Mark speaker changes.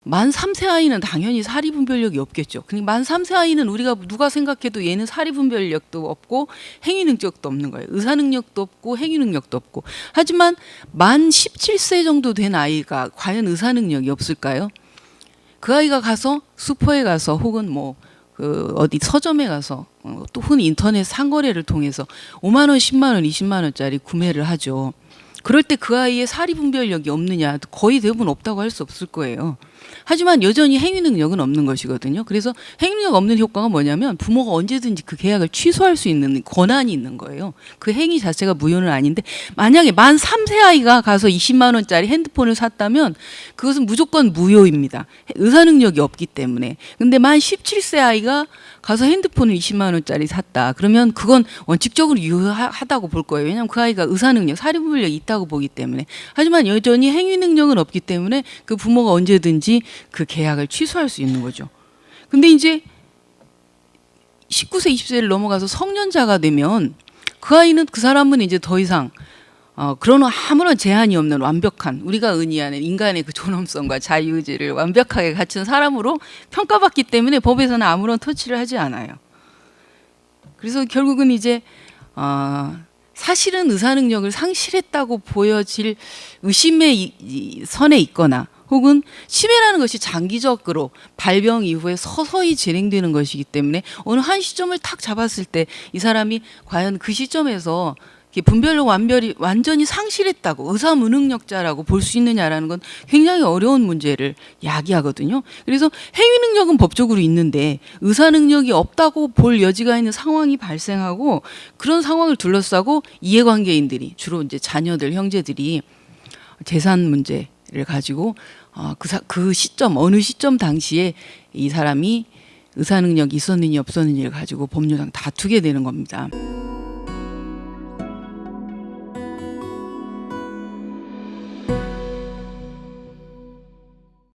Speaker 1: 만 3세 아이는 당연히 사리분별력이 없겠죠. 그러니까 만 3세 아이는 우리가 누가 생각해도 얘는 사리분별력도 없고 행위 능력도 없는 거예요. 의사 능력도 없고 행위 능력도 없고. 하지만 만 17세 정도 된 아이가 과연 의사 능력이 없을까요? 그 아이가 가서 슈퍼에 가서 혹은 뭐 그 어디 서점에 가서 또 흔히 인터넷 상거래를 통해서 5만 원, 10만 원, 20만 원짜리 구매를 하죠. 그럴 때 그 아이의 사리분별력이 없느냐? 거의 대부분 없다고 할 수 없을 거예요. 하지만 여전히 행위 능력은 없는 것이거든요. 그래서 행위 능력 없는 효과가 뭐냐면 부모가 언제든지 그 계약을 취소할 수 있는 권한이 있는 거예요. 그 행위 자체가 무효는 아닌데 만약에 만 3세 아이가 가서 20만 원짜리 핸드폰을 샀다면 그것은 무조건 무효입니다. 의사 능력이 없기 때문에. 근데 만 17세 아이가 가서 핸드폰을 20만 원짜리 샀다. 그러면 그건 원칙적으로 유효하다고 볼 거예요. 왜냐하면 그 아이가 의사 능력, 사리분별력이 있다고 보기 때문에. 하지만 여전히 행위 능력은 없기 때문에 그 부모가 언제든지 그 계약을 취소할 수 있는 거죠. 근데 이제 19세, 20세를 넘어가서 성년자가 되면 그 아이는 그 사람은 이제 더 이상 그런 아무런 제한이 없는 완벽한 우리가 의미하는 인간의 그 존엄성과 자유의지를 완벽하게 갖춘 사람으로 평가받기 때문에 법에서는 아무런 터치를 하지 않아요. 그래서 결국은 이제 사실은 의사 능력을 상실했다고 보여질 의심의 선에 있거나 혹은 치매라는 것이 장기적으로 발병 이후에 서서히 진행되는 것이기 때문에 어느 한 시점을 탁 잡았을 때 이 사람이 과연 그 시점에서 분별력 완전히 상실했다고 의사 무능력자라고 볼 수 있느냐라는 건 굉장히 어려운 문제를 야기하거든요. 그래서 행위 능력은 법적으로 있는데 의사 능력이 없다고 볼 여지가 있는 상황이 발생하고 그런 상황을 둘러싸고 이해관계인들이 주로 이제 자녀들, 형제들이 재산 문제를 가지고 그 시점 어느 시점 당시에 이 사람이 의사 능력이 있었느냐 없었느냐를 가지고 법률상 다투게 되는 겁니다.